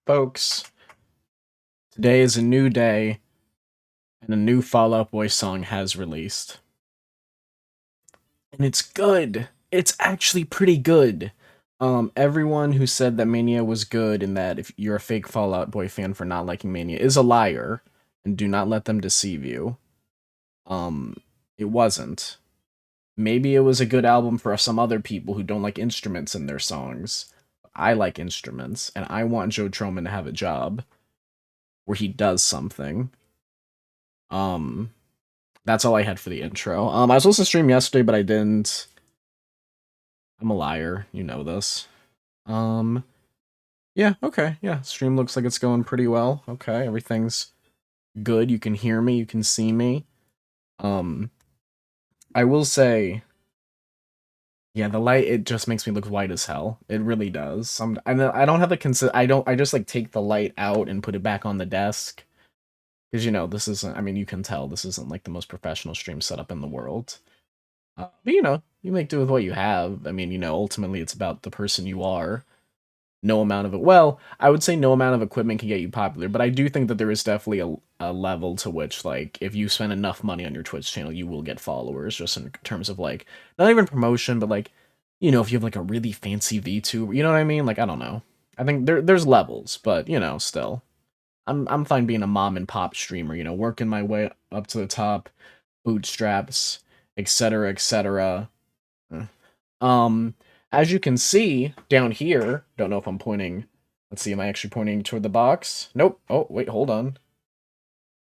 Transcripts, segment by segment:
Folks, today is a new day, and a new Fall Out Boy song has released. And it's good. It's actually pretty good. Everyone who said that Mania was good and that if you're a fake Fall Out Boy fan for not liking Mania is a liar, and do not let them deceive you. Um, it wasn't. Maybe it was a good album for some other people who don't like instruments in their songs. I like instruments, and I want Joe Troman to have a job where he does something. Um, that's all I had for the intro. I was supposed to stream yesterday, but I didn't. I'm a liar. You know this. Um, yeah, okay, yeah. Stream looks like it's going pretty well. Okay, everything's good. You can hear me. You can see me. Um, I will say, yeah, the light it just makes me look white as hell. It really does. I don't have a I don't. I just like take the light out and put it back on the desk because this isn't. I mean, you can tell this isn't like the most professional stream setup in the world. But you make do with what you have. I mean, ultimately it's about the person you are. No amount of it. Well, I would say no amount of equipment can get you popular, but I do think that there is definitely a level to which, like, if you spend enough money on your Twitch channel, you will get followers, just in terms of, like, not even promotion, but, like, if you have, like, a really fancy VTuber, you know what I mean? Like, I don't know. I think there's levels, but, still. I'm fine being a mom and pop streamer, working my way up to the top, bootstraps, etc., etc. Um, as you can see down here, don't know if I'm pointing. Let's see, am I actually pointing toward the box? Nope. Oh, wait, hold on.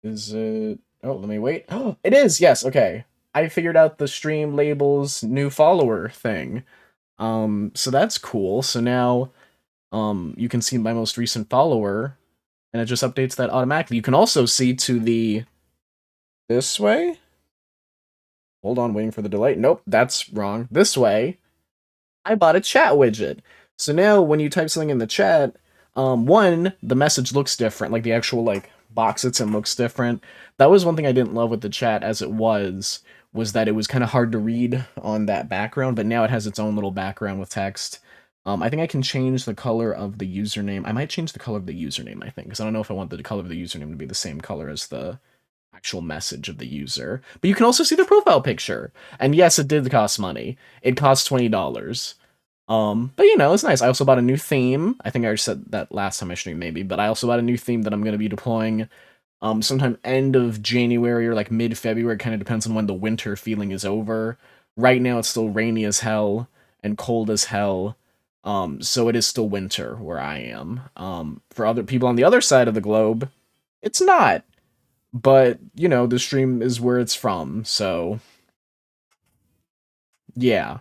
Is it? Oh, let me wait. Oh, it is. Yes. Okay. I figured out the stream labels new follower thing. So that's cool. So now, you can see my most recent follower, and it just updates that automatically. You can also see to the this way. Hold on, waiting for the delay. Nope, that's wrong. This way. I bought a chat widget. So now when you type something in the chat, one, the message looks different, like the actual like box it's in looks different. That was one thing I didn't love with the chat as it was that it was kind of hard to read on that background, but now it has its own little background with text. I think I can change the color of the username. I might change the color of the username, I think, because I don't know if I want the color of the username to be the same color as the actual message of the user. But you can also see the profile picture. And yes, it did cost money. It cost $20. But it's nice. I also bought a new theme. I think I already said that last time I streamed, maybe, but I also bought a new theme that I'm going to be deploying sometime end of January or like mid-February. It kind of depends on when the winter feeling is over. Right now it's still rainy as hell and cold as hell. So it is still winter where I am. For other people on the other side of the globe, it's not. But, the stream is where it's from, so yeah.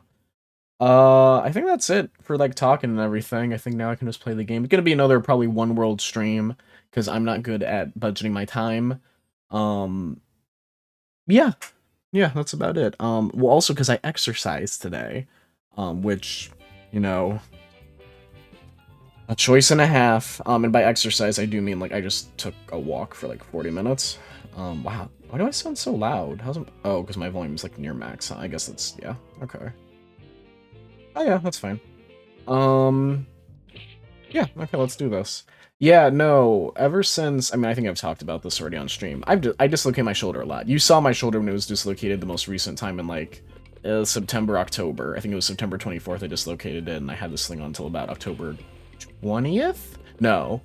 I think that's it for like talking and everything. I think now I can just play the game. It's gonna be another probably one world stream because I'm not good at budgeting my time. Um, yeah, yeah, that's about it. Well, also because I exercised today, which you know, a choice and a half. And by exercise, I do mean like I just took a walk for like 40 minutes. Wow, why do I sound so loud? Oh, because my volume is like near max. Huh? I guess that's yeah. Okay. Oh yeah, that's fine. Um, yeah, okay, let's do this. Yeah, no, ever since, I mean, I think I've talked about this already on stream. I dislocate my shoulder a lot. You saw my shoulder when it was dislocated the most recent time in, like, September, October. I think it was September 24th I dislocated it, and I had this thing on until about October 20th? No.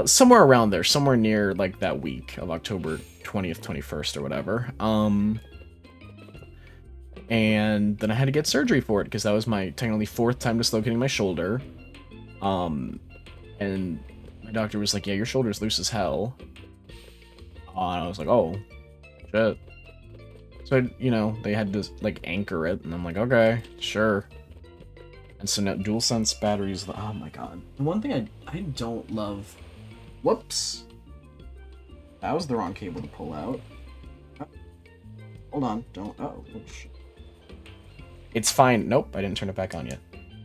Somewhere around there. Somewhere near, like, that week of October 20th, 21st, or whatever. And then I had to get surgery for it because that was my technically fourth time dislocating my shoulder. And my doctor was like, "Yeah, your shoulder's loose as hell." And I was like, "Oh, shit." So they had to like anchor it, and I'm like, "Okay, sure." And so now DualSense batteries. Oh my god. The one thing I don't love. Whoops. That was the wrong cable to pull out. Oh, hold on. Don't. Oh, shit. It's fine. Nope, I didn't turn it back on yet.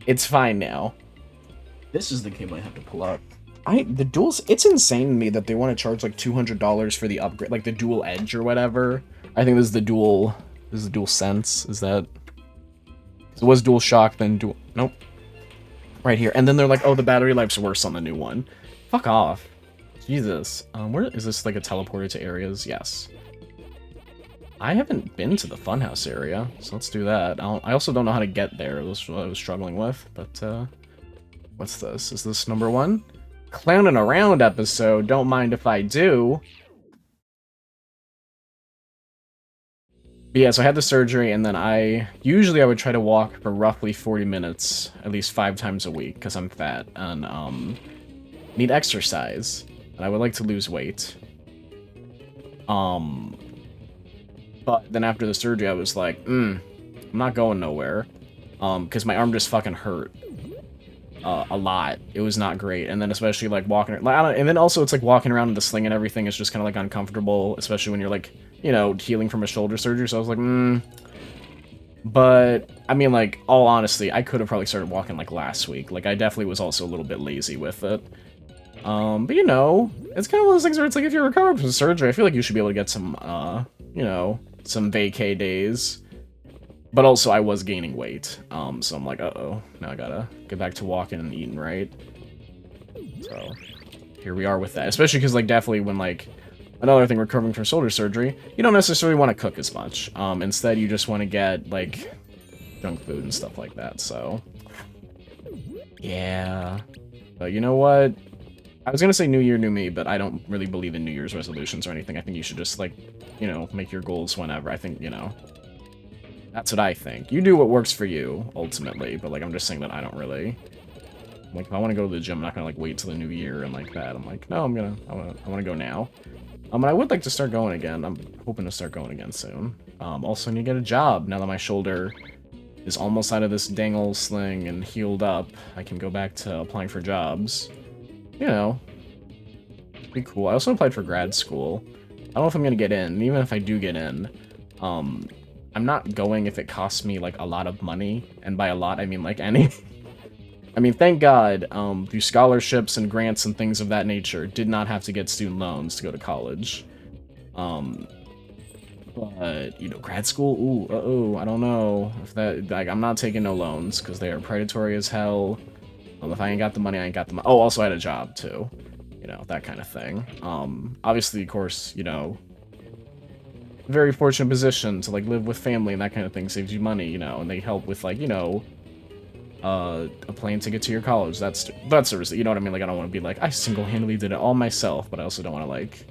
It's fine now. This is the cable I have to pull out. It's insane to me that they want to charge like $200 for the upgrade, like the dual edge or whatever. I think this is the dual sense. Is that? It was dual shock, then dual. Nope. right here. And then they're like, oh, the battery life's worse on the new one. Fuck off. Jesus. Where is this, like, a teleporter to areas? Yes. I haven't been to the funhouse area, so let's do that. I also don't know how to get there. That's what I was struggling with, but, what's this? Is this number 1? Clowning around episode. Don't mind if I do. But yeah, so I had the surgery, and then usually I would try to walk for roughly 40 minutes, at least 5 times a week, because I'm fat, and, need exercise, and I would like to lose weight. But then after the surgery, I was like, I'm not going nowhere, because my arm just fucking hurt. A lot. It was not great, and then especially, like, walking, and then also it's like walking around in the sling and everything is just kind of, like, uncomfortable, especially when you're, like, you know, healing from a shoulder surgery, so I was like, But, I mean, like, all honesty, I could have probably started walking, like, last week. Like, I definitely was also a little bit lazy with it. But, you know, it's kind of one of those things where it's like, if you're recovering from surgery, I feel like you should be able to get some, you know, some vacay days. But also, I was gaining weight, so I'm like, uh-oh, now I gotta get back to walking and eating right. So, here we are with that. Especially because, like, definitely when, like, another thing, recovering from shoulder surgery, you don't necessarily want to cook as much. Instead, you just want to get, like, junk food and stuff like that, so. Yeah. But you know what? I was gonna say New Year, New Me, but I don't really believe in New Year's resolutions or anything. I think you should just, like, you know, make your goals whenever. I think, you know, that's what I think. You do what works for you, ultimately, but, like, I'm just saying that I don't really. Like, if I want to go to the gym, I'm not gonna, like, wait till the new year and like that. I'm like, no, I wanna go now. And I would like to start going again. I'm hoping to start going again soon. Also need to get a job now that my shoulder is almost out of this dang old sling and healed up. I can go back to applying for jobs. You know, be cool. I also applied for grad school. I don't know if I'm gonna get in. And even if I do get in, I'm not going if it costs me, like, a lot of money. And by a lot, I mean, like, any. I mean, thank God, through scholarships and grants and things of that nature, did not have to get student loans to go to college. But, you know, grad school, ooh, I don't know. If that, like, I'm not taking no loans, because they are predatory as hell. If I ain't got the money, I ain't got the money. Oh, also I had a job, too. You know, that kind of thing. Obviously, of course, you know, very fortunate position to, like, live with family and that kind of thing saves you money, you know, and they help with, like, you know, a plane ticket to your college. That's seriously, you know what I mean? Like, I don't want to be like, I single-handedly did it all myself, but I also don't want to, like,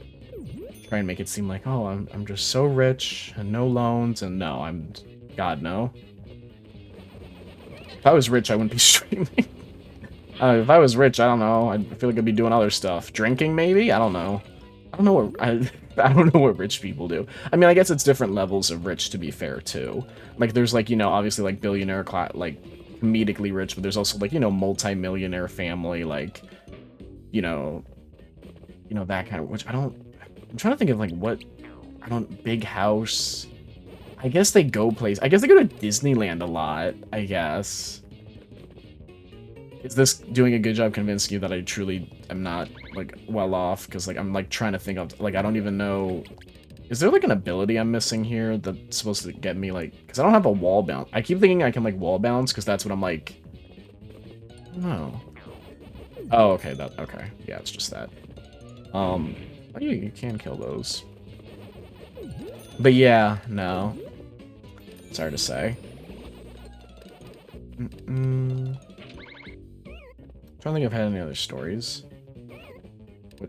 try and make it seem like, oh, I'm just so rich and no loans, and no, God, no. If I was rich, I wouldn't be streaming. If I was rich, I don't know. I feel like I'd be doing other stuff. Drinking, maybe? I don't know. I don't know what I don't know what rich people do. I mean, I guess it's different levels of rich, to be fair, too. Like, there's, like, you know, obviously, like, billionaire class, like, comedically rich, but there's also, like, you know, multi-millionaire family, like, you know, that kind of, which I'm trying to think of, like, what, big house. I guess they go I guess they go to Disneyland a lot, I guess. Is this doing a good job convincing you that I truly am not, like, well off? Because, like, I'm, like, trying to think of, like, I don't even know. Is there, like, an ability I'm missing here that's supposed to get me, like, because I don't have a wall bounce. I keep thinking I can, like, wall bounce, because that's what I'm, like, no. Oh, okay, okay. Yeah, it's just that. Oh, yeah, you can kill those. But yeah, no. It's hard to say. I don't think I've had any other stories.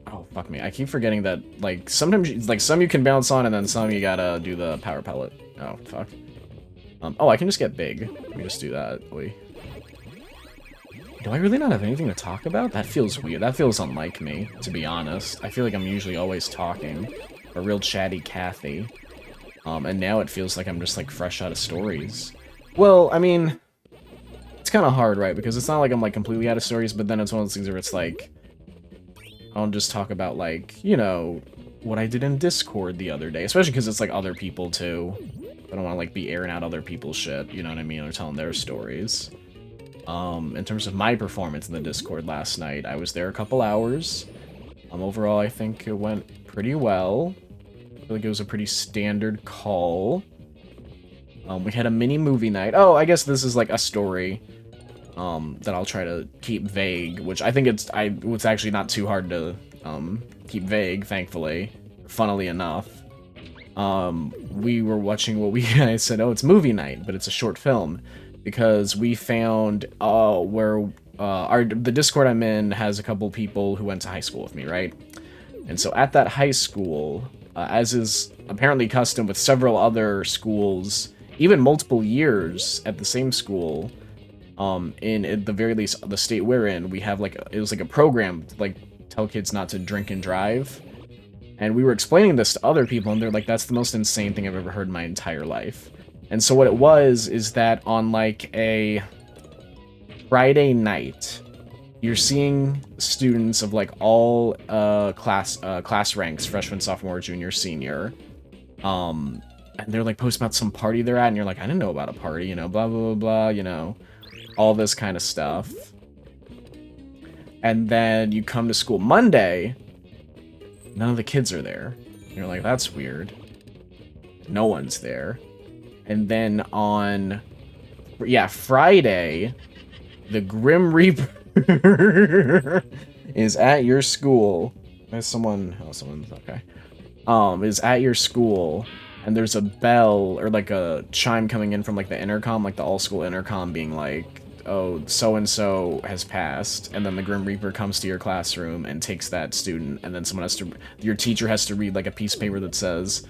Oh, fuck me. I keep forgetting that, like, sometimes, like, some you can bounce on, and then some you gotta do the power pellet. Oh, fuck. Oh, I can just get big. Let me just do that. Wait. Do I really not have anything to talk about? That feels weird. That feels unlike me, to be honest. I feel like I'm usually always talking. A real chatty Kathy. And now it feels like I'm just, like, fresh out of stories. Well, I mean, it's kind of hard, right? Because it's not like I'm, like, completely out of stories, but then it's one of those things where it's like, I'll just talk about, like, you know, what I did in Discord the other day. Especially because it's, like, other people, too. I don't want to, like, be airing out other people's shit, you know what I mean? Or telling their stories. In terms of my performance in the Discord last night, I was there a couple hours. Overall, I think it went pretty well. I feel like it was a pretty standard call. We had a mini movie night. Oh, I guess this is, like, a story. that I'll try to keep vague, which I think it's actually not too hard to keep vague, thankfully, funnily enough. We were watching what we I said, oh, it's movie night, but it's a short film, because we found where the Discord I'm in has a couple people who went to high school with me, right? And so at that high school, as is apparently custom with several other schools, even multiple years at the same school, in at the very least the state we're in, we have like it was like a program to, like, tell kids not to drink and drive. And we were explaining this to other people, and they're like, that's the most insane thing I've ever heard in my entire life. And so what it was is that on like a Friday night, you're seeing students of like all class ranks, freshman, sophomore, junior, senior, and they're like posting about some party they're at, and you're like, I didn't know about a party, you know, blah blah blah blah, you know, all this kind of stuff. And then you come to school Monday, none of the kids are there. And you're like, that's weird. No one's there. And then on, yeah, Friday, the Grim Reaper is at your school. There's someone, oh, someone's, okay. Is at your school, and there's a bell, or like a chime coming in from like the intercom, like the all-school intercom being like, oh, so-and-so has passed, and then the Grim Reaper comes to your classroom and takes that student, and then your teacher has to read like a piece of paper that says,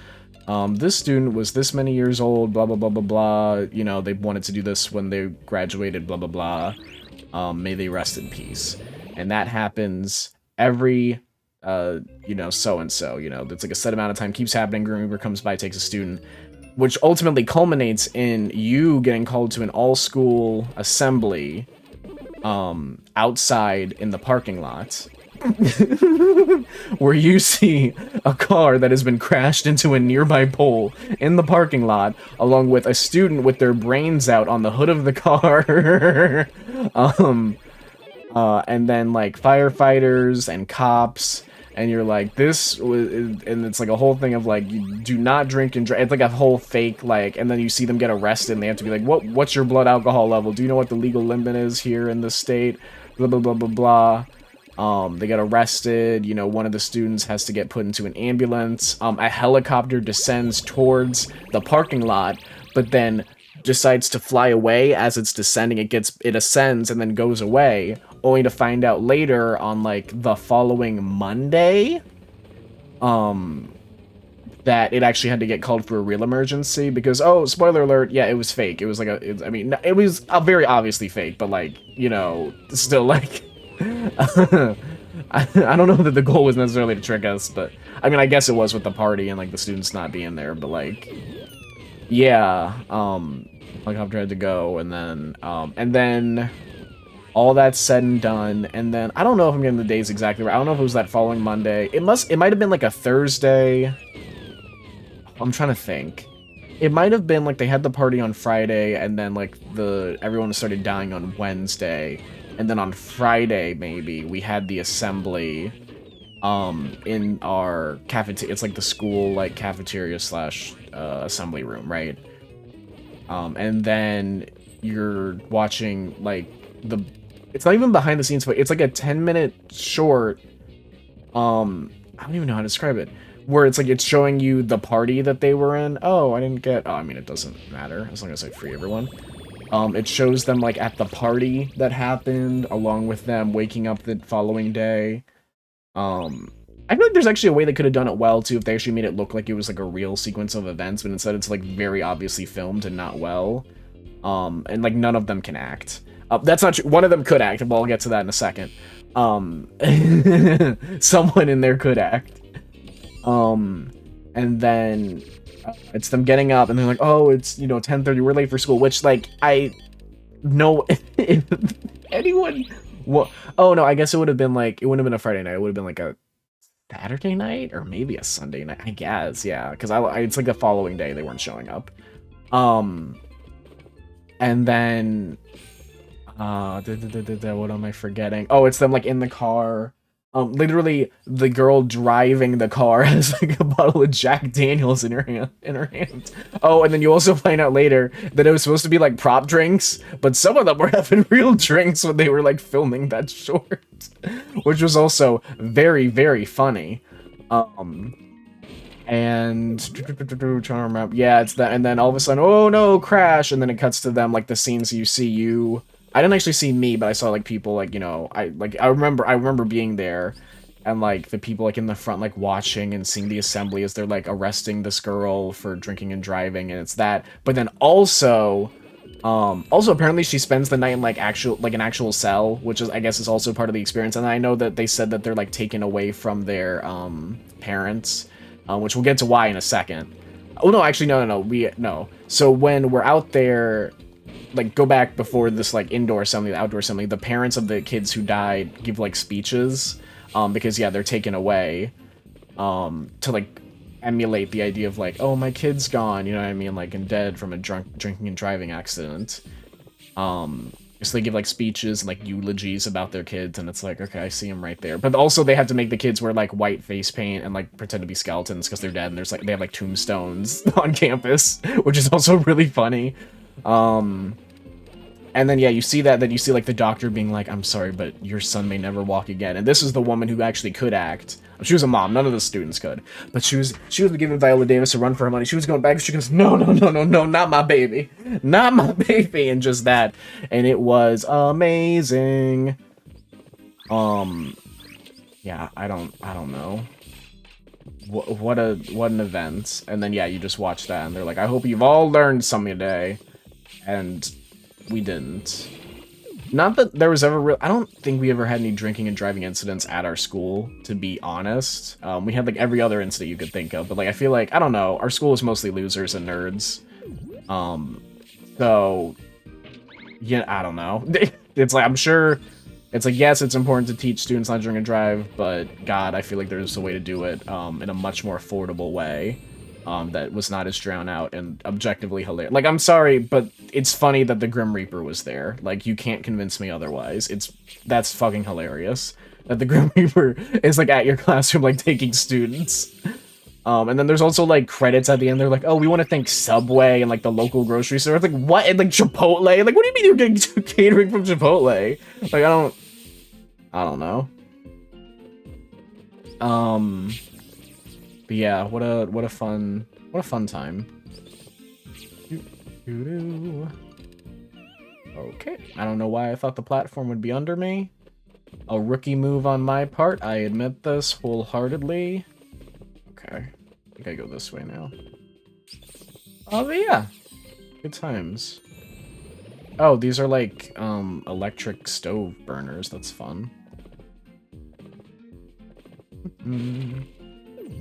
this student was this many years old, blah, blah, blah, blah, blah, you know, they wanted to do this when they graduated, blah, blah, blah, may they rest in peace. And that happens every, you know, so-and-so, you know, that's like a set amount of time, keeps happening, Grim Reaper comes by, takes a student, which ultimately culminates in you getting called to an all-school assembly, outside in the parking lot, where you see a car that has been crashed into a nearby pole in the parking lot, along with a student with their brains out on the hood of the car, and then, like, firefighters and cops. And you're like, this was, and it's like a whole thing of like, you do not drink and drive. It's like a whole fake, like, and then you see them get arrested, and they have to be like, what's your blood alcohol level? Do you know what the legal limit is here in this state? Blah, blah, blah, blah, blah. They get arrested. You know, one of the students has to get put into an ambulance. A helicopter descends towards the parking lot, but then decides to fly away as it's descending. It ascends and then goes away, only to find out later on, like, the following Monday, that it actually had to get called for a real emergency because, oh, spoiler alert, yeah, it was fake. It was like it was very obviously fake, but, like, you know, still, like, I don't know that the goal was necessarily to trick us, but, I mean, I guess it was with the party and, like, the students not being there, but, like, yeah, helicopter had to go, and then all that's said and done, and then I don't know if I'm getting the days exactly right. I don't know if it was that following Monday. It might have been like a Thursday. I'm trying to think. It might have been like they had the party on Friday, and then like everyone started dying on Wednesday, and then on Friday maybe we had the assembly in our cafeteria. It's like the school like cafeteria slash assembly room, right? And then you're watching like it's not even behind the scenes, but it's like a 10-minute short, I don't even know how to describe it, where it's like it's showing you the party that they were in. Oh, I mean, it doesn't matter as long as I free everyone. It shows them like at the party that happened, along with them waking up the following day. I feel like there's actually a way they could have done it well too if they actually made it look like it was like a real sequence of events, but instead it's like very obviously filmed and not well. And like none of them can act. That's not true. One of them could act, but I'll get to that in a second. Someone in there could act. And then it's them getting up, and they're like, "Oh, it's 10:30. We're late for school." Which, like, I know if anyone. Oh no, I guess it would have been like it wouldn't have been a Friday night. It would have been like a Saturday night or maybe a Sunday night. I guess, yeah, because it's like the following day they weren't showing up. And then what am I forgetting? Oh, it's them like in the car, Literally, the girl driving the car has like a bottle of Jack Daniels in her hand. Oh, and then you also find out later that it was supposed to be like prop drinks, but some of them were having real drinks when they were like filming that short, which was also very, very funny. Um, and trying to remember, yeah, it's that, and then all of a sudden, oh no, crash, and then it cuts to them like the scenes you see you. I didn't actually see me, but I saw like people like, you know, I remember being there, and like the people like in the front like watching and seeing the assembly as they're like arresting this girl for drinking and driving, and it's that. But then also apparently she spends the night in like an actual cell, which is I guess is also part of the experience. And I know that they said that they're like taken away from their parents, which we'll get to why in a second. Oh no, actually no. So when we're out there, like go back before this like indoor assembly, the outdoor assembly, the parents of the kids who died give like speeches, because yeah, they're taken away, to like emulate the idea of like, oh, my kid's gone, you know what I mean, like and dead from a drinking and driving accident. So they give like speeches and like eulogies about their kids, and it's like, okay, I see them right there. But also they had to make the kids wear like white face paint and like pretend to be skeletons because they're dead, and there's like they have like tombstones on campus, which is also really funny. And then, yeah, you see that, then you see, like, the doctor being like, I'm sorry, but your son may never walk again. And this is the woman who actually could act. She was a mom. None of the students could. But she was giving Viola Davis a run for her money. She was going back. She goes, no, not my baby. Not my baby. And just that. And it was amazing. Yeah, I don't know. What an event. And then, yeah, you just watch that, and they're like, I hope you've all learned something today. And we didn't. Not that there was ever I don't think we ever had any drinking and driving incidents at our school, to be honest. We had like every other incident you could think of, but like I feel like, I don't know, our school is mostly losers and nerds. So yeah, I don't know. It's like, I'm sure it's like, yes, it's important to teach students not to drink and drive, but God, I feel like there's a way to do it in a much more affordable way. That was not as drowned out and objectively hilarious. Like, I'm sorry, but it's funny that the Grim Reaper was there. Like, you can't convince me otherwise. That's fucking hilarious. That the Grim Reaper is, like, at your classroom, like, taking students. And then there's also, like, credits at the end. They're like, oh, we want to thank Subway and, like, the local grocery store. It's like, what? And, like, Chipotle? Like, what do you mean you're getting catering from Chipotle? Like, I don't know. But yeah, what a fun time. Okay, I don't know why I thought the platform would be under me. A rookie move on my part, I admit this wholeheartedly. Okay, I think I go this way now. Oh, but yeah, good times. Oh, these are like electric stove burners. That's fun.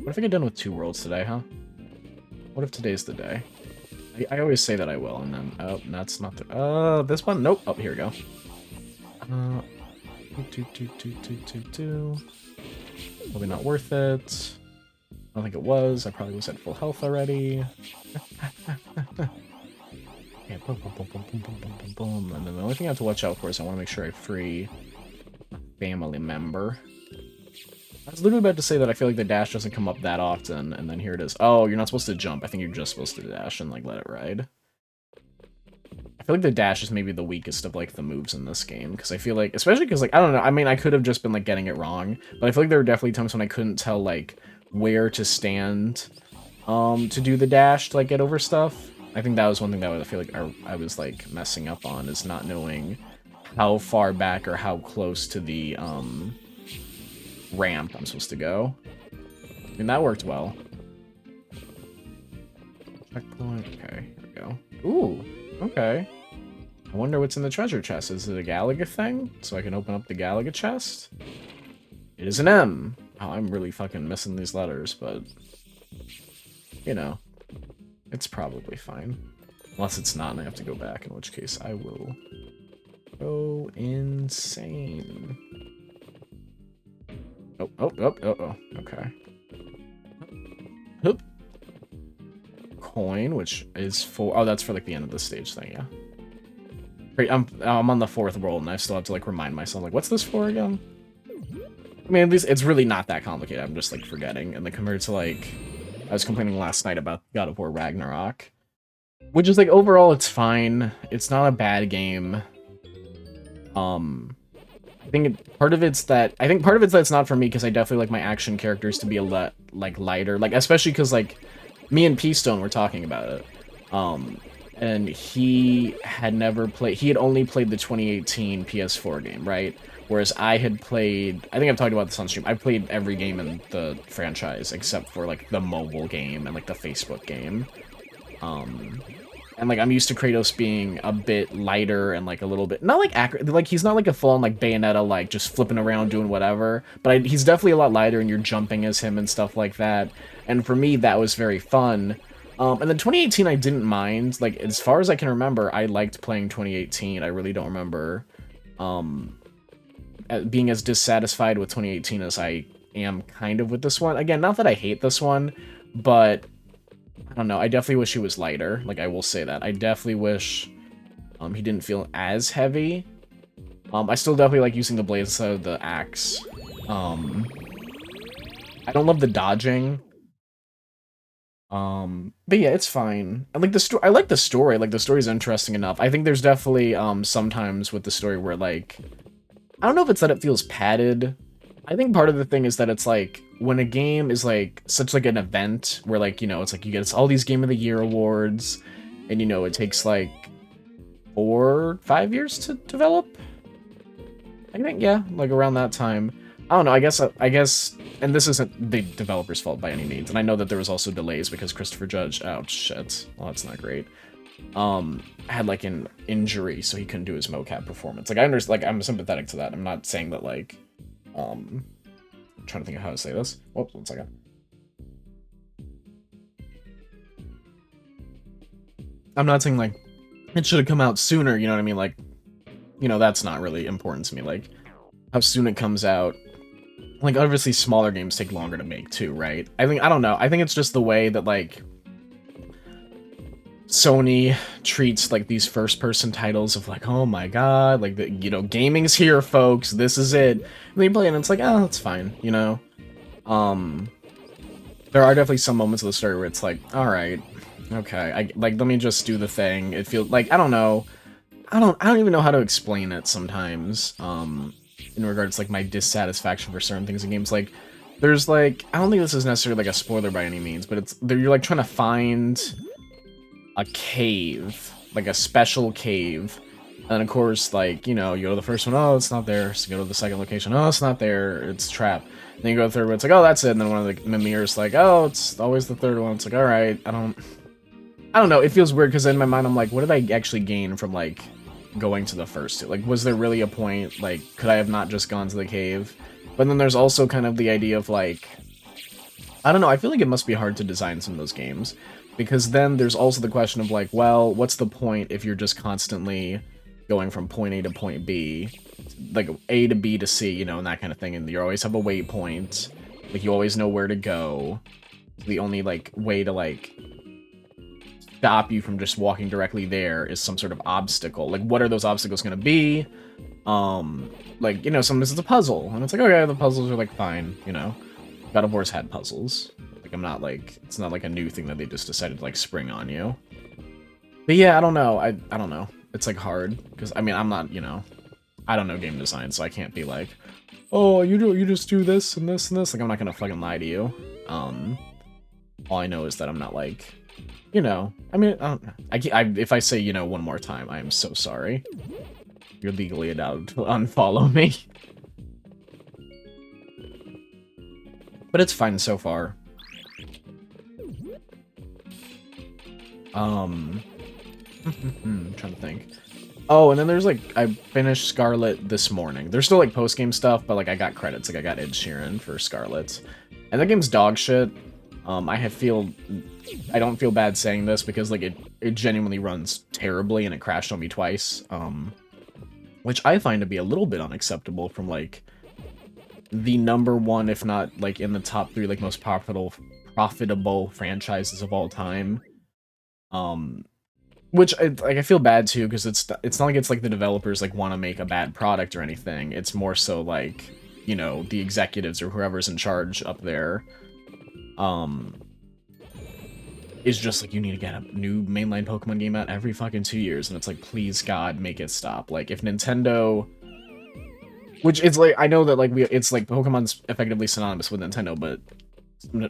What if I get done with 2 worlds today, huh? What if today's the day? I always say that I will, and then, oh, that's not the, this one? Nope. Oh, here we go. Probably not worth it. I don't think it was. I probably was at full health already. Yeah, boom, boom, boom, boom, boom, boom, boom, boom, boom. And then the only thing I have to watch out for is I want to make sure I free a family member. I was literally about to say that I feel like the dash doesn't come up that often, and then here it is. Oh, you're not supposed to jump. I think you're just supposed to dash and, like, let it ride. I feel like the dash is maybe the weakest of, like, the moves in this game, because I feel like, especially because, like, I don't know, I mean, I could have just been, like, getting it wrong, but I feel like there were definitely times when I couldn't tell, like, where to stand, to do the dash to, like, get over stuff. I think that was one thing that I feel like I was, like, messing up on, is not knowing how far back or how close to the, ramp I'm supposed to go. I mean, that worked well. Checkpoint. Okay, here we go. Ooh, okay. I wonder what's in the treasure chest. Is it a Galaga thing? So I can open up the Galaga chest? It is an M. Oh, I'm really fucking missing these letters, but... you know. It's probably fine. Unless it's not and I have to go back, in which case I will go insane. Oh, okay. Oop. Coin, which is for... oh, that's for, like, the end of the stage thing, yeah. Great, I'm on the 4th world, and I still have to, like, remind myself, like, what's this for again? I mean, at least it's really not that complicated. I'm just like forgetting. And then compared to like, I was complaining last night about God of War Ragnarok, which is like overall it's fine. It's not a bad game. I think part of it's that it's not for me because I definitely like my action characters to be a lot like lighter, like especially because like me and P-Stone were talking about it. And he had never played. He had only played the 2018 PS4 game, right? Whereas I had played. I think I've talked about this on stream. I played every game in the franchise except for like the mobile game and like the Facebook game. And like I'm used to Kratos being a bit lighter and like a little bit not like accurate. Like he's not like a full on like Bayonetta like just flipping around doing whatever. But he's definitely a lot lighter, and you're jumping as him and stuff like that. And for me, that was very fun. And then 2018, I didn't mind. Like as far as I can remember, I liked playing 2018. I really don't remember being as dissatisfied with 2018 as I am kind of with this one. Again, not that I hate this one, but I don't know. I definitely wish he was lighter. Like, I will say that. I definitely wish he didn't feel as heavy. I still definitely like using the blades instead of the axe. I don't love the dodging. But yeah, it's fine. I like the story. I like the story. Like, the story's interesting enough. I think there's definitely sometimes with the story where, like, I don't know if it's that it feels padded. I think part of the thing is that it's like when a game is like such like an event where like, you know, it's like you get all these Game of the Year awards and, you know, it takes like 4 or 5 years to develop. I think, yeah, like around that time. I don't know, I guess, and this isn't the developer's fault by any means, and I know that there was also delays because Christopher Judge, oh shit, well that's not great, had like an injury, so he couldn't do his mocap performance. Like I understand, like I'm sympathetic to that. I'm not saying that like, I'm trying to think of how to say this. Whoops, 1 second. I'm not saying like it should have come out sooner, you know what I mean? Like, you know, that's not really important to me. Like how soon it comes out. Like obviously smaller games take longer to make too, right? I don't know. I think it's just the way that like Sony treats like these first-person titles of like, oh my god, like the, you know, gaming's here, folks. This is it. And then you play it and it's like, oh, that's fine, you know. There are definitely some moments of the story where it's like, all right, okay, like let me just do the thing. It feels like I don't know. I don't even know how to explain it sometimes. In regards to like my dissatisfaction for certain things in games, like there's like I don't think this is necessarily like a spoiler by any means, but it's you're like trying to find a cave, like a special cave, and of course, like, you know, you go to the first one, oh, it's not there, so you go to the second location, oh, it's not there, it's a trap, and then you go to the third one, it's like, oh, that's it, and then one of the Mimir's like, oh, it's always the third one, it's like, alright, I don't know, it feels weird, because in my mind, I'm like, what did I actually gain from, like, going to the first two? Like, was there really a point, like, could I have not just gone to the cave? But then there's also kind of the idea of, like, I don't know, I feel like it must be hard to design some of those games, because then there's also the question of like, well, what's the point if you're just constantly going from point A to point B, like A to B to C, you know, and that kind of thing, and you always have a waypoint, like you always know where to go. The only like way to like stop you from just walking directly there is some sort of obstacle. Like, what are those obstacles going to be? Like, you know, sometimes it's a puzzle, and it's like, okay, the puzzles are like fine, you know. God of War's had puzzles. Like, I'm not like, it's not like a new thing that they just decided to like spring on you. But yeah, I don't know. I don't know. It's like hard because I mean, I'm not, you know, I don't know game design, so I can't be like, oh, you just do this and this and this. Like, I'm not gonna fucking lie to you. All I know is that I'm not like, you know, I mean, if I say, you know, one more time, I am so sorry. You're legally allowed to unfollow me. But it's fine so far. I'm trying to think. Oh, and then there's like, I finished Scarlet this morning. There's still like post-game stuff, but like I got credits. Like I got Ed Sheeran for Scarlet. And that game's dog shit. I don't feel bad saying this because like it genuinely runs terribly and it crashed on me twice. Which I find to be a little bit unacceptable from like the #1, if not like in the top 3 like most profitable franchises of all time. Which like I feel bad too because it's not like it's like the developers like want to make a bad product or anything. It's more so like you know, the executives or whoever's in charge up there, is just like, you need to get a new mainline Pokemon game out every fucking 2 years, and it's like, please God, make it stop. Like, if Nintendo, which it's like, I know that like it's like Pokemon's effectively synonymous with Nintendo, but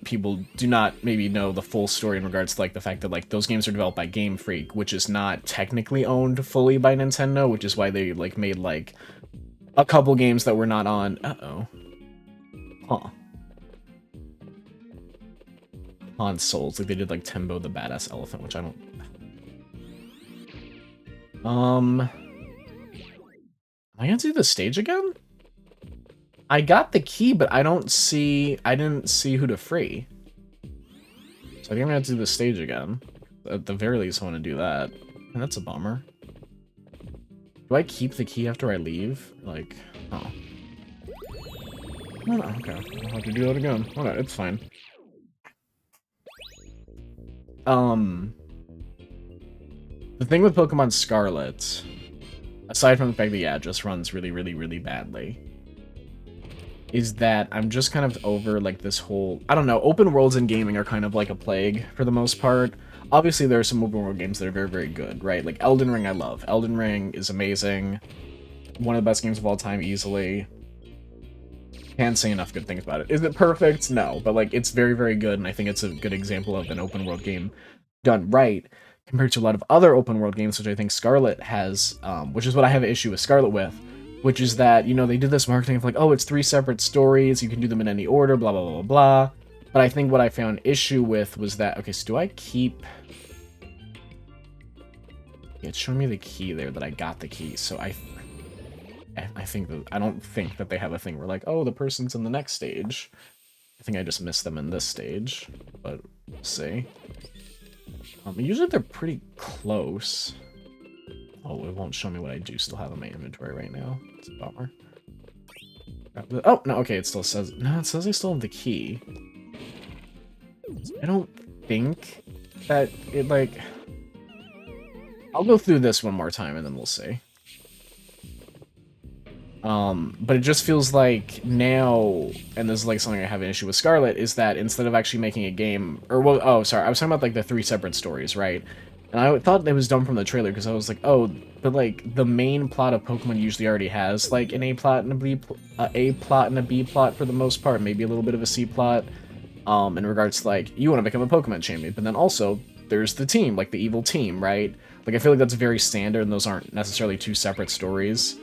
people do not maybe know the full story in regards to like the fact that like those games are developed by Game Freak, which is not technically owned fully by Nintendo, which is why they like made like a couple games that were not on. Consoles, like they did like Tembo the Badass Elephant, which I don't. Am I gonna do the stage again? I got the key, but I didn't see who to free. So I think I'm gonna have to do the stage again. At the very least, I want to do that. And that's a bummer. Do I keep the key after I leave? Like, oh. No, okay. I'll have to do that again. Okay, it's fine. The thing with Pokemon Scarlet, aside from the fact that, yeah, it just runs really, really, really badly, is that I'm just kind of over, like, this whole... I don't know, open worlds in gaming are kind of like a plague, for the most part. Obviously, there are some open world games that are very, very good, right? Like, Elden Ring I love. Elden Ring is amazing. One of the best games of all time, easily. Can't say enough good things about it. Is it perfect? No, but, like, it's very, very good, and I think it's a good example of an open world game done right, compared to a lot of other open world games, which I think Scarlet has, which is what I have an issue with Scarlet with, which is that, you know, they did this marketing of like, oh, it's 3 separate stories, you can do them in any order, blah, blah, blah, blah, blah. But I think what I found issue with was that, okay, so do I keep... It's showing me the key there, that I got the key, so I think that, I don't think that they have a thing where like, oh, the person's in the next stage. I think I just missed them in this stage, but we'll see. Usually they're pretty close. Oh, it won't show me what I do still have in my inventory right now. It's a bummer. Oh, no, okay, it still says... No, it says I still have the key. I don't think that it, like... I'll go through this one more time and then we'll see. But it just feels like now, and this is like something I have an issue with Scarlet, is that instead of actually making a game, or well, oh, sorry, I was talking about like the 3 separate stories, right? And I thought it was dumb from the trailer because I was like, oh, but like the main plot of Pokemon usually already has like an A plot and a plot and a B plot for the most part, maybe a little bit of a C plot, in regards to like, you want to become a Pokemon champion, but then also there's the team, like the evil team, right? Like I feel like that's very standard and those aren't necessarily 2 separate stories.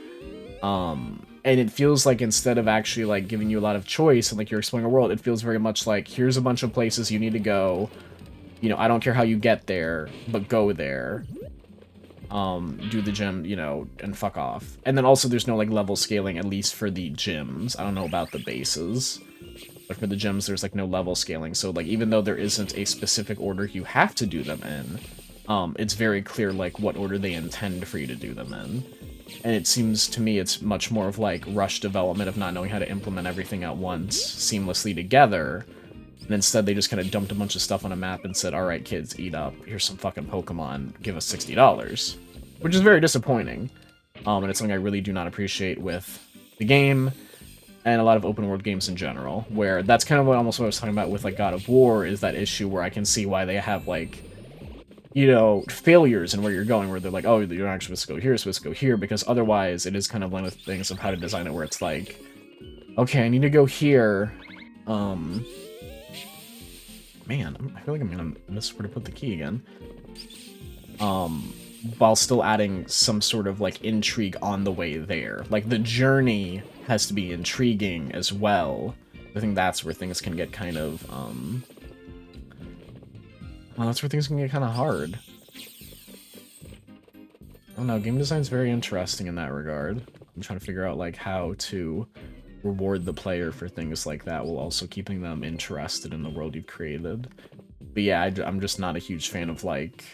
And it feels like instead of actually like giving you a lot of choice and like you're exploring a world, it feels very much like here's a bunch of places you need to go. You know, I don't care how you get there, but go there. Do the gym, you know, and fuck off. And then also there's no like level scaling, at least for the gyms. I don't know about the bases, but for the gyms there's like no level scaling. So like even though there isn't a specific order you have to do them in, it's very clear like what order they intend for you to do them in. And it seems to me it's much more of like rush development of not knowing how to implement everything at once seamlessly together. And instead they just kind of dumped a bunch of stuff on a map and said, alright kids, eat up, here's some fucking Pokemon, give us $60. Which is very disappointing. And it's something I really do not appreciate with the game, and a lot of open world games in general, where that's kind of what almost what I was talking about with like God of War, is that issue where I can see why they have like, you know, failures in where you're going, where they're like, oh, you're not supposed to go here, you're supposed to go here, because otherwise it is kind of one of the things of how to design it where it's like, okay, I need to go here, man, I feel like I'm gonna miss where to put the key again, while still adding some sort of like intrigue on the way there. Like the journey has to be intriguing as well. I think that's where things can get kind of, well, that's where things can get kind of hard. I don't know, game design's very interesting in that regard. I'm trying to figure out, like, how to reward the player for things like that while also keeping them interested in the world you've created. But yeah, I'm just not a huge fan of, like,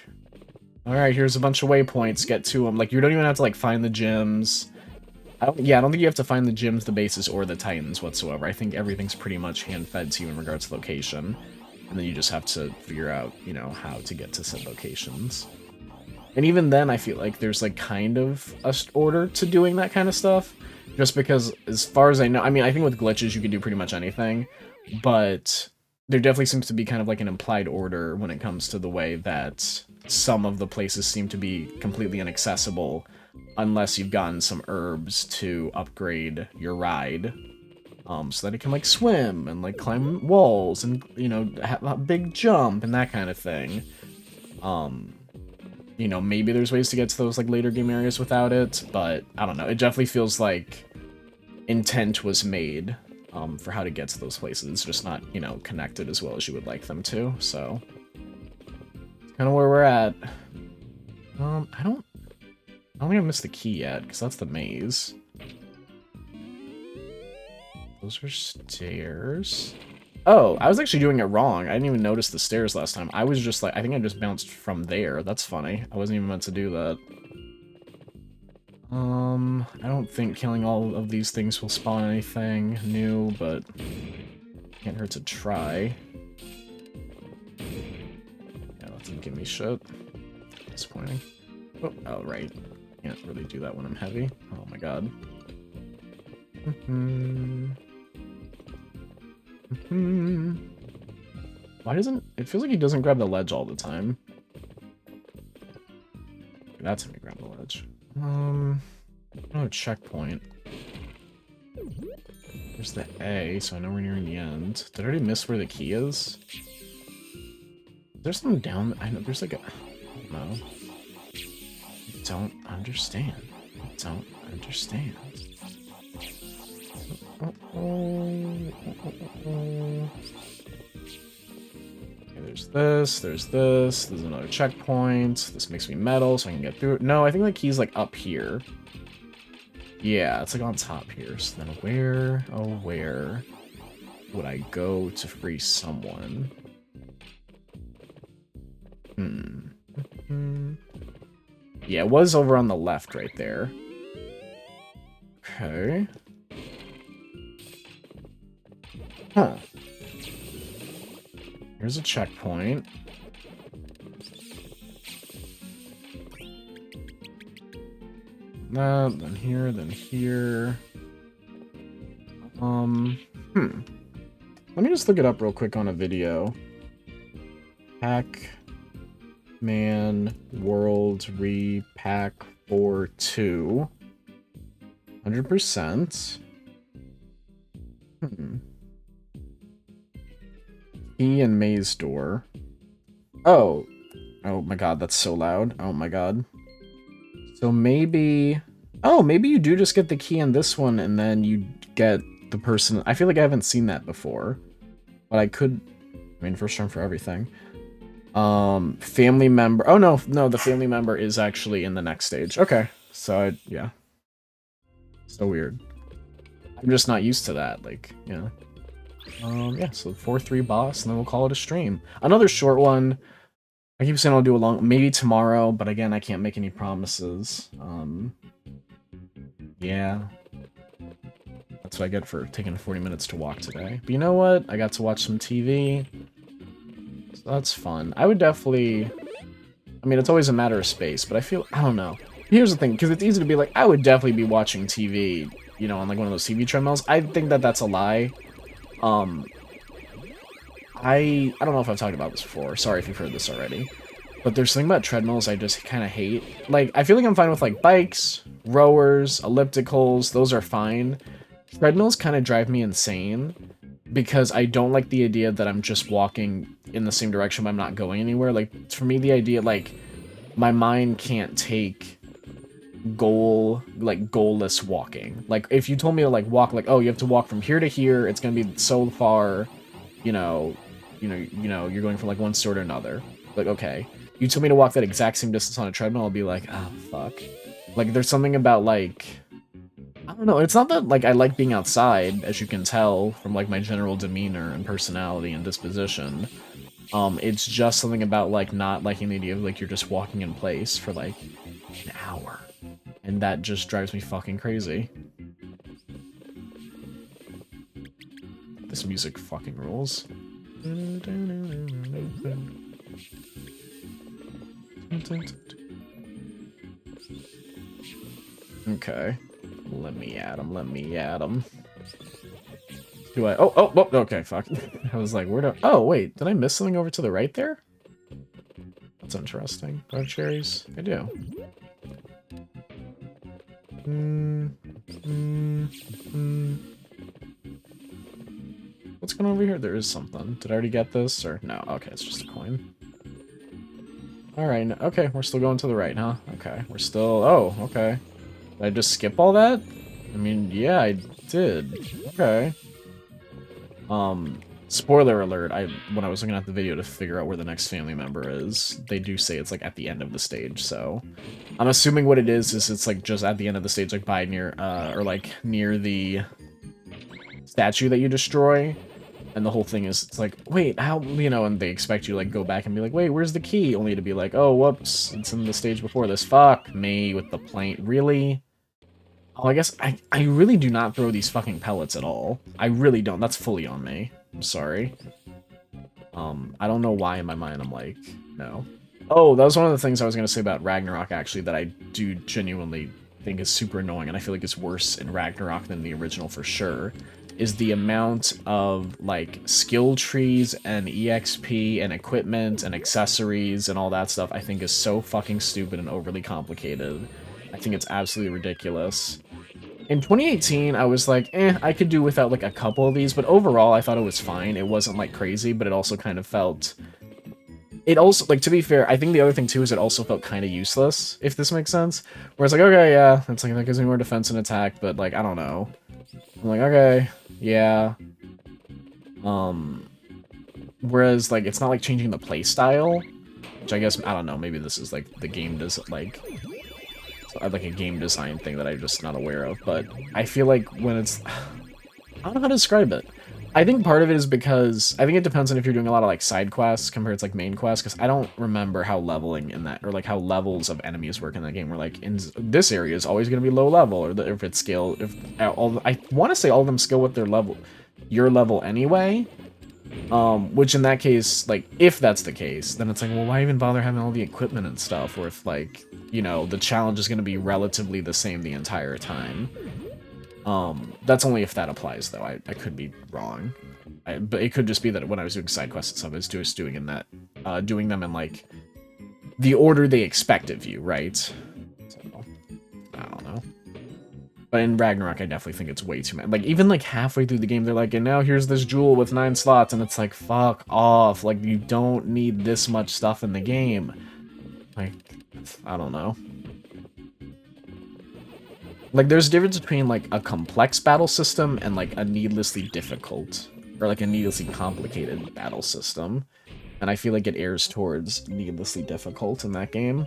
alright, here's a bunch of waypoints, get to them. Like, you don't even have to, like, find the gyms. I don't think you have to find the gyms, the bases, or the titans whatsoever. I think everything's pretty much hand-fed to you in regards to location. And then you just have to figure out, you know, how to get to said locations. And even then, I feel like there's, like, kind of a order to doing that kind of stuff. Just because, as far as I know, I mean, I think with glitches you can do pretty much anything, but there definitely seems to be kind of like an implied order when it comes to the way that some of the places seem to be completely inaccessible unless you've gotten some herbs to upgrade your ride. So that it can, like, swim and, like, climb walls and, you know, have a big jump and that kind of thing. You know, maybe there's ways to get to those, like, later game areas without it, but I don't know. It definitely feels like intent was made for how to get to those places. It's just not, you know, connected as well as you would like them to, so... kind of where we're at. I don't think I missed the key yet, because that's the maze. Those are stairs. Oh, I was actually doing it wrong. I didn't even notice the stairs last time. I was just like, I think I just bounced from there. That's funny. I wasn't even meant to do that. I don't think killing all of these things will spawn anything new, but can't hurt to try. Yeah, that didn't give me shit. Disappointing. Oh, right. Can't really do that when I'm heavy. Oh my god. Why doesn't... It feels like he doesn't grab the ledge all the time. That's when he grab the ledge. Oh, checkpoint. There's the A, so I know we're nearing the end. Did I already miss where the key is? There's something down... I know, there's like a... No. I don't understand. I don't understand. Okay, there's this, there's another checkpoint. This makes me metal, so I can get through it. No, I think the key's like up here. Yeah, it's like on top here. So then where, oh, where would I go to free someone? Yeah, it was over on the left right there. Okay. Huh. Here's a checkpoint. That, then here, then here. Let me just look it up real quick on a video. Pac-Man World Re-Pac 4-2. 100%. Key and maze door. Oh. Oh my god, that's so loud. Oh my god. So maybe... Oh, maybe you do just get the key in this one and then you get the person... I feel like I haven't seen that before. But I could... I mean, first time for everything. Family member... Oh, no, the family member is actually in the next stage. Okay. So, yeah. So weird. I'm just not used to that, like, you know. Yeah, so 4-3 boss, and then we'll call it a stream. Another short one. I keep saying I'll do a long, maybe tomorrow, but again, I can't make any promises. Yeah. That's what I get for taking 40 minutes to walk today. But you know what? I got to watch some TV. So that's fun. I would definitely... I mean, it's always a matter of space, but I feel... I don't know. Here's the thing, because it's easy to be like, I would definitely be watching TV, you know, on like one of those TV treadmills. I think that that's a lie. I don't know if I've talked about this before. Sorry if you've heard this already. But there's something about treadmills I just kind of hate. Like, I feel like I'm fine with, like, bikes, rowers, ellipticals. Those are fine. Treadmills kind of drive me insane because I don't like the idea that I'm just walking in the same direction but I'm not going anywhere. Like, for me, the idea, like, my mind can't take goalless walking. Like, if you told me to, like, walk, like, oh, you have to walk from here to here, it's gonna be so far, you know, you're going from, like, one store to another. Like, okay. You told me to walk that exact same distance on a treadmill, I'll be like, oh, fuck. Like, there's something about, like... I don't know, it's not that, like, I like being outside, as you can tell from, like, my general demeanor and personality and disposition. It's just something about, like, not liking the idea of, like, you're just walking in place for, like, an hour. And that just drives me fucking crazy. This music fucking rules. Okay. Let me at him, let me at him. Do I? Oh, okay, fuck. I was like, where do... Oh, wait, did I miss something over to the right there? That's interesting. Red cherries? I do. What's going on over here? There is something. Did I already get this? Or no? Okay, it's just a coin. Alright, okay, we're still going to the right, huh? Okay, we're still... Oh, okay. Did I just skip all that? I mean, yeah, I did. Okay. Spoiler alert, when I was looking at the video to figure out where the next family member is, they do say it's, like, at the end of the stage, so... I'm assuming what it is it's, like, just at the end of the stage, like, by near, or, like, near the statue that you destroy. And the whole thing is, it's like, wait, how, you know, and they expect you to, like, go back and be like, wait, where's the key? Only to be like, oh, whoops, it's in the stage before this. Fuck me with the plane. Really? Oh, I guess I really do not throw these fucking pellets at all. I really don't. That's fully on me. I'm sorry. I don't know why in my mind I'm like, no. Oh, that was one of the things I was going to say about Ragnarok, actually, that I do genuinely think is super annoying, and I feel like it's worse in Ragnarok than the original for sure, is the amount of, like, skill trees and EXP and equipment and accessories and all that stuff I think is so fucking stupid and overly complicated. I think it's absolutely ridiculous. In 2018, I was like, I could do without, like, a couple of these, but overall, I thought it was fine. It wasn't, like, crazy, but it also kind of felt... It also, like, to be fair, I think the other thing, too, is it also felt kind of useless, if this makes sense. Where it's like, okay, yeah, it's like, that gives me more defense and attack, but, like, I don't know. I'm like, okay, yeah. Whereas, like, it's not, like, changing the playstyle, which I guess, I don't know, maybe this is, like, the game does, like a game design thing that I'm just not aware of, but I feel like when it's... I don't know how to describe it. I think part of it is because... I think it depends on if you're doing a lot of, like, side quests compared to, like, main quests, because I don't remember how leveling in that, or, like, how levels of enemies work in that game, where, like, in this area is always going to be low level, or if it's scale... I want to say all of them scale with their level... your level anyway, which in that case, like, if that's the case, then it's like, well, why even bother having all the equipment and stuff, or if, like, you know, the challenge is going to be relatively the same the entire time. That's only if that applies, though. I could be wrong. But it could just be that when I was doing side quests and stuff, I was just doing doing them in, like, the order they expect of you, right? So, I don't know. But in Ragnarok, I definitely think it's way too much. Like, even, like, halfway through the game, they're like, and now here's this jewel with 9 slots, and it's like, fuck off. Like, you don't need this much stuff in the game. Like, I don't know. Like, there's a difference between, like, a complex battle system and, like, a needlessly difficult, or, like, a needlessly complicated battle system. And I feel like it errs towards needlessly difficult in that game.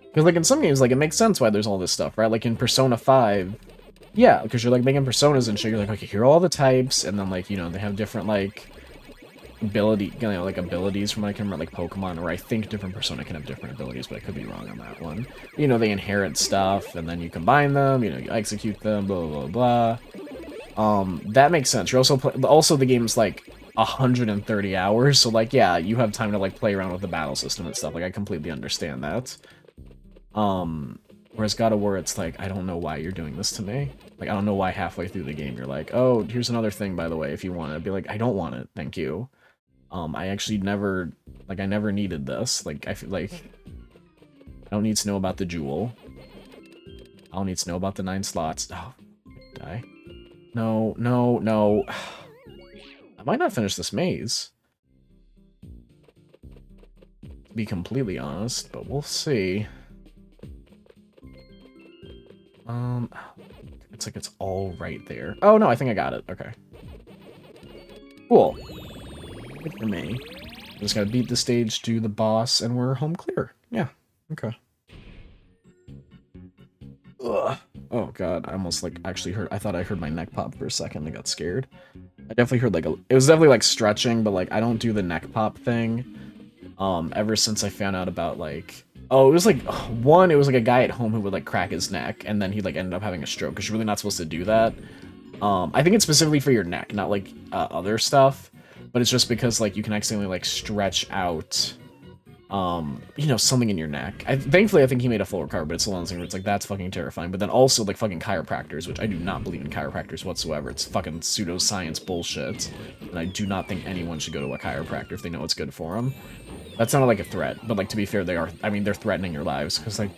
Because, like, in some games, like, it makes sense why there's all this stuff, right? Like, in Persona 5, yeah, because you're, like, making personas and shit, you're like, okay, here are all the types, and then, like, you know, they have different, like, abilities from what I can remember, like, Pokemon, or I think different Persona can have different abilities, but I could be wrong on that one. You know, they inherit stuff, and then you combine them, you know, you execute them, blah, blah, blah. That makes sense. You're also the game's, like, 130 hours, so, like, yeah, you have time to, like, play around with the battle system and stuff. Like, I completely understand that. Whereas God of War, it's like, I don't know why you're doing this to me. Like, I don't know why halfway through the game you're like, oh, here's another thing, by the way, if you want it. I'd be like, I don't want it, thank you. I actually never, like, I never needed this. Like, I feel like, I don't need to know about the jewel. I don't need to know about the 9 slots. Oh, die. No, no, no. I might not finish this maze. To be completely honest, but we'll see. It's like it's all right there. Oh, no, I think I got it. Okay. Cool. Good for me. Just gotta beat the stage, do the boss, and we're home clear. Yeah. Okay. Ugh. Oh, God. I almost, like, actually heard... I thought I heard my neck pop for a second. I got scared. I definitely heard, like, it was definitely, like, stretching, but, like, I don't do the neck pop thing. Ever since I found out about, like... Oh, it was like, it was like a guy at home who would, like, crack his neck, and then he, like, ended up having a stroke, because you're really not supposed to do that. I think it's specifically for your neck, not, like, other stuff, but it's just because, like, you can accidentally, like, stretch out you know, something in your neck. Thankfully, I think he made a full recovery, but it's still one of those things where it's like, that's fucking terrifying. But then also, like, fucking chiropractors, which I do not believe in chiropractors whatsoever. It's fucking pseudoscience bullshit. And I do not think anyone should go to a chiropractor if they know it's good for them. That sounded like a threat, but, like, to be fair, they are, I mean, they're threatening your lives, because, like,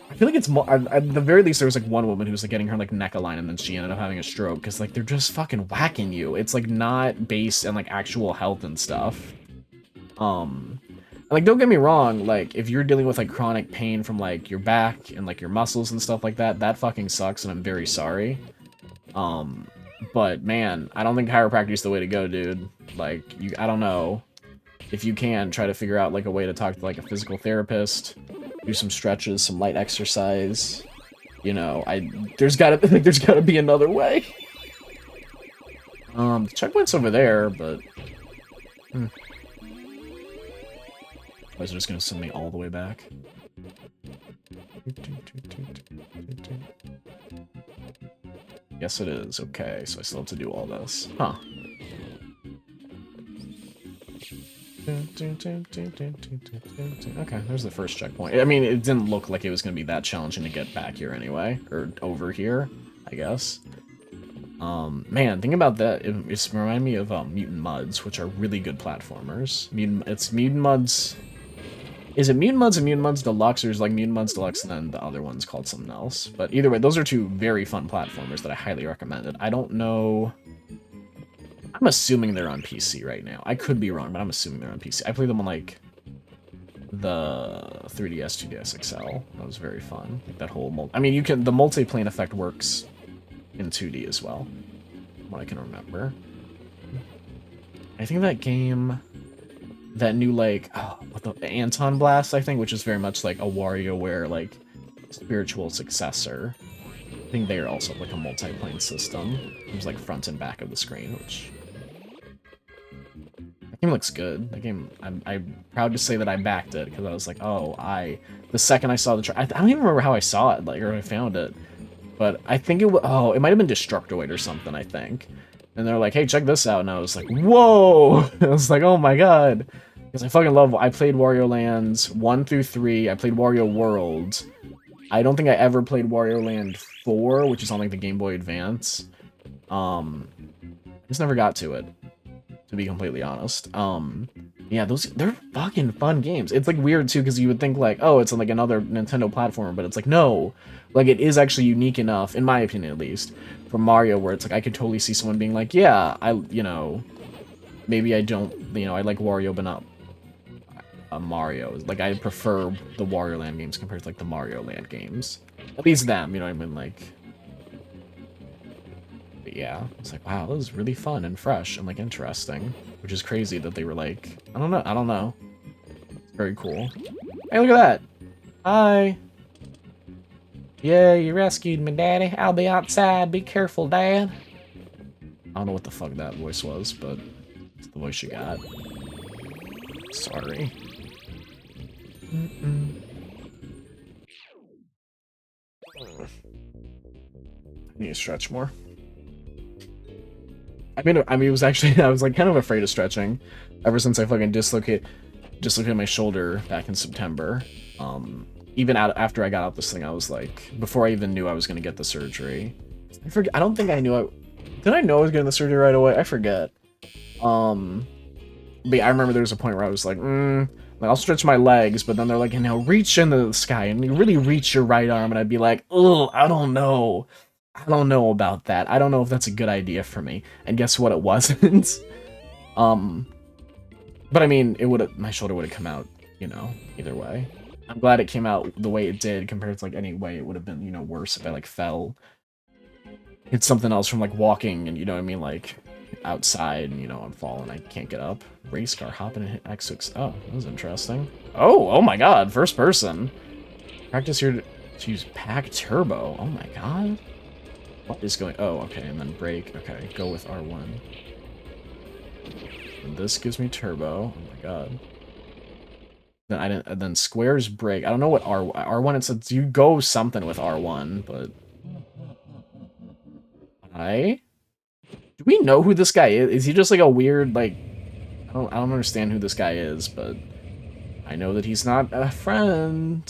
I feel like it's more, at the very least, there was, like, one woman who was, like, getting her, like, neck aligned, and then she ended up having a stroke, because, like, they're just fucking whacking you. It's, like, not based on, like, actual health and stuff. Like, don't get me wrong, like, if you're dealing with, like, chronic pain from, like, your back and, like, your muscles and stuff like that, that fucking sucks, and I'm very sorry. But, man, I don't think chiropractic is the way to go, dude. Like, I don't know. If you can, try to figure out, like, a way to talk to, like, a physical therapist, do some stretches, some light exercise. You know, there's gotta be another way. The checkpoint's over there, but... Or is it just gonna send me all the way back? Yes, it is. Okay, so I still have to do all this. Huh. Okay, there's the first checkpoint. I mean, it didn't look like it was gonna be that challenging to get back here anyway. Or over here, I guess. Man, think about that. It's reminding me of Mutant Muds, which are really good platformers. It's Mutant Muds... Is it Mutant Muds and Mutant Muds Deluxe, or is like Mutant Muds Deluxe and then the other one's called something else? But either way, those are two very fun platformers that I highly recommended. I don't know... I'm assuming they're on PC right now. I could be wrong, but I'm assuming they're on PC. I played them on, like, the 3DS, 2DS XL. That was very fun. Like, that whole... I mean, the multiplane effect works in 2D as well, from what I can remember. I think that game... That new, like, what the Anton Blast, I think, which is very much like a WarioWare, like, spiritual successor. I think they are also like a multi-plane system. There's like front and back of the screen, which... That game looks good. That game, I'm proud to say that I backed it, because I was like, oh, the second I saw the I don't even remember how I saw it, like, or I found it. But I think it might have been Destructoid or something, I think. And they're like, hey, check this out. And I was like, whoa! I was like, oh my god. Because I fucking love... I played Wario Lands 1 through 3. I played Wario World. I don't think I ever played Wario Land 4, which is on, like, the Game Boy Advance. I just never got to it, to be completely honest. Yeah, they're fucking fun games. It's, like, weird, too, because you would think, like, oh, it's on, like, another Nintendo platform, but it's like, no. Like, it is actually unique enough, in my opinion, at least, for Mario, where it's like, I could totally see someone being like, yeah, you know, maybe I don't, you know, I like Wario, but not Mario. Like, I prefer the Wario Land games compared to, like, the Mario Land games. At least them, you know what I mean, like... But yeah, it's like, wow, that was really fun and fresh and, like, interesting. Which is crazy that they were like, I don't know. It's very cool. Hey, look at that! Hi! Yeah, you rescued me, Daddy. I'll be outside. Be careful, Dad. I don't know what the fuck that voice was, but it's the voice you got. Sorry. I need to stretch more. I mean, it was actually... I was, like, kind of afraid of stretching ever since I fucking dislocated my shoulder back in September. Even after I got out this thing, I was like, before I even knew I was going to get the surgery. I don't think I knew did I know I was getting the surgery right away? I forget. But yeah, I remember there was a point where I was like, like, I'll stretch my legs, but then they're like, and now reach into the sky, and you really reach your right arm, and I'd be like, ugh, I don't know. I don't know about that. I don't know if that's a good idea for me. And guess what? It wasn't. But I mean, my shoulder would have come out, you know, either way. I'm glad it came out the way it did compared to, like, any way it would have been, you know, worse if I, like, fell. It's something else from, like, walking and, you know what I mean, like, outside and, you know, I'm falling, I can't get up. Race car, hopping and hit X6. Oh, that was interesting. Oh my god, first person. Practice here to use Pac Turbo. Oh my god. What is going... Oh, okay, and then brake. Okay, go with R1. And this gives me turbo. Oh my god. Then squares brake. I don't know what R1 it says. You go something with R1, but do we know who this guy is? Is he just like a weird, like, I don't understand who this guy is, but I know that he's not a friend.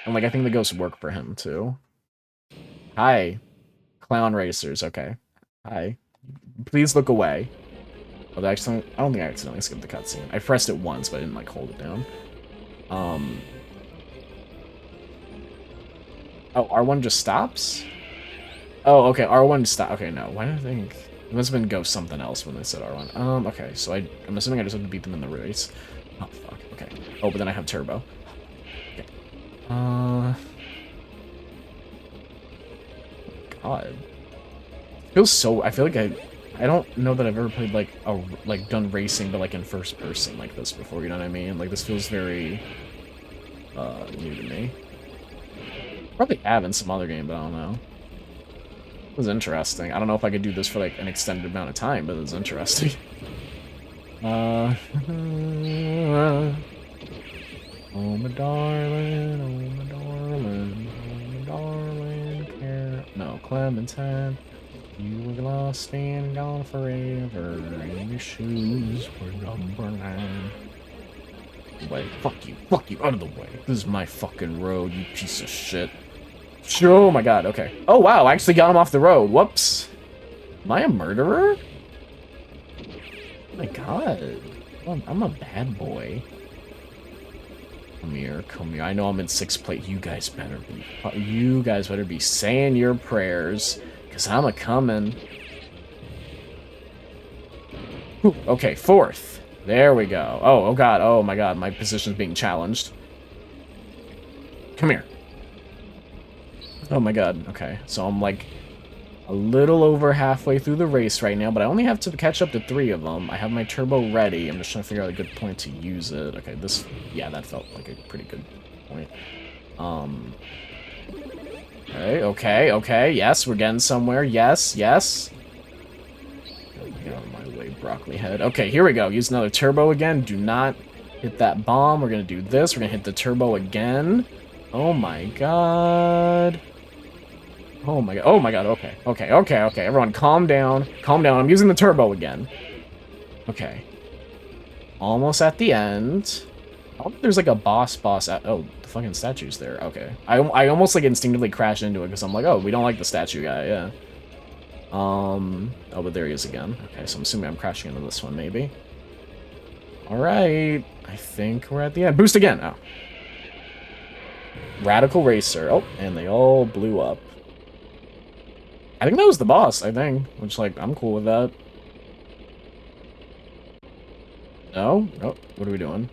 And, like, I think the ghosts work for him, too. Hi. Clown racers, okay. Hi. Please look away. Oh, I don't think I accidentally skipped the cutscene. I pressed it once, but I didn't, like, hold it down. Oh, R1 just stops? Oh, okay, R1 stop. Okay, no. Why did I think... It must have been Ghost something else when they said R1. Okay, so I'm assuming I just have to beat them in the race. Oh, fuck. Okay. Oh, but then I have Turbo. Okay. God. It feels so... I feel like I don't know that I've ever played, like, done racing, but, like, in first person like this before, you know what I mean? Like, this feels very, new to me. Probably have in some other game, but I don't know. It was interesting. I don't know if I could do this for, like, an extended amount of time, but it was interesting. Oh, my darling, oh, my darling, oh, my darling, no, Clementine. You were lost and gone forever, and your shoes were number 9. Wait, fuck you, out of the way. This is my fucking road, you piece of shit. Oh my god, okay. Oh wow, I actually got him off the road. Whoops. Am I a murderer? Oh my god. I'm a bad boy. Come here, come here. I know I'm in 6th place. You guys better be saying your prayers. Because I'm a-coming. Okay, 4th. There we go. Oh god, oh my god, my position's being challenged. Come here. Oh my god, okay. So I'm like a little over halfway through the race right now, but I only have to catch up to 3 of them. I have my turbo ready. I'm just trying to figure out a good point to use it. Okay, yeah, that felt like a pretty good point. Okay, yes, we're getting somewhere. Yes. Get out of my way, broccoli head. Okay, here we go. Use another turbo again. Do not hit that bomb. We're gonna do this. We're gonna hit the turbo again. Oh my god. Oh my god, okay. Everyone, calm down. I'm using the turbo again. Okay. Almost at the end. I hope there's like a boss at... Oh, the fucking statue's there. Okay. I almost like instinctively crashed into it because I'm like, oh, we don't like the statue guy, yeah. Oh, but there he is again. Okay, so I'm assuming I'm crashing into this one, maybe. Alright. I think we're at the end. Boost again! Oh. Radical Racer. Oh, and they all blew up. I think that was the boss, I think. Which, like, I'm cool with that. No? Oh, what are we doing?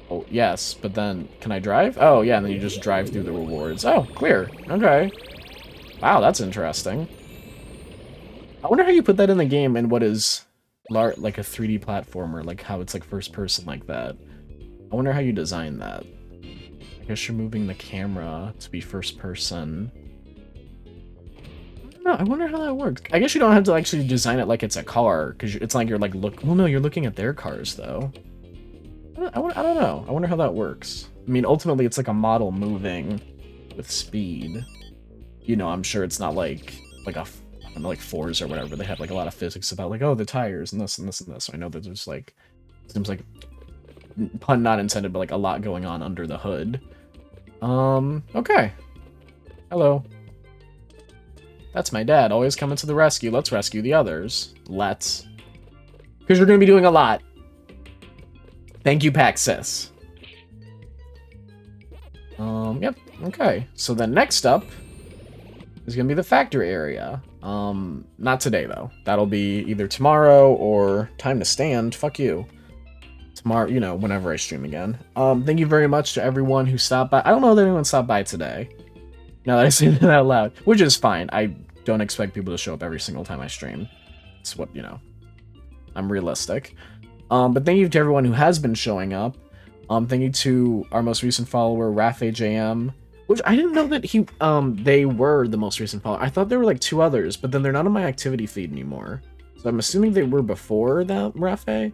Oh, yes, but then, can I drive? Oh, yeah, and then you just drive through the rewards. Oh, clear. Okay. Wow, that's interesting. I wonder how you put that in the game and what is, like, a 3D platformer, like, how it's, like, first person like that. I wonder how you design that. I guess you're moving the camera to be first person. No, I wonder how that works. I guess you don't have to actually design it like it's a car, because it's like you're like, well, no, you're looking at their cars, though. I don't know. I wonder how that works. I mean, ultimately, it's like a model moving with speed. You know, I'm sure it's not like a, I don't know, like Forza or whatever. They have like a lot of physics about like, oh, the tires and this and this and this. So I know that there's like, seems like, pun not intended, but like a lot going on under the hood. Okay. Hello. That's my dad, always coming to the rescue. Let's rescue the others. Let's. Because you're going to be doing a lot. Thank you, Pac Sis. Yep, okay. So then next up is going to be the factory area. Not today, though. That'll be either tomorrow or time to stand. Fuck you. Tomorrow, you know, whenever I stream again. Thank you very much to everyone who stopped by. I don't know that anyone stopped by today. Now that I say that out loud, which is fine. I don't expect people to show up every single time I stream. It's what, you know, I'm realistic. But thank you to everyone who has been showing up. Thank you to our most recent follower, RafAJM, which I didn't know that they were the most recent follower. I thought there were like 2 others, but then they're not on my activity feed anymore. So I'm assuming they were before that, Rafe.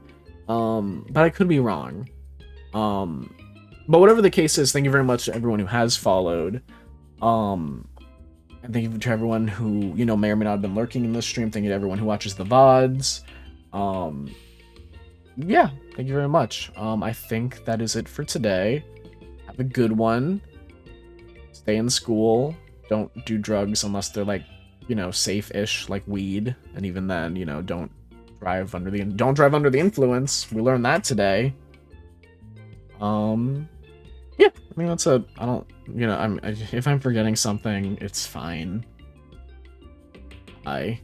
But I could be wrong. But whatever the case is, thank you very much to everyone who has followed. And thank you to everyone who, you know, may or may not have been lurking in this stream. Thank you to everyone who watches the VODs. Yeah, Thank you very much. I think that is it for today. Have a good one. Stay in school. Don't do drugs unless they're like, you know, safe-ish, like weed. And even then, you know, don't drive under the influence. We learned that today. Yeah, I mean that's I don't, you know, if I'm forgetting something, it's fine. Bye.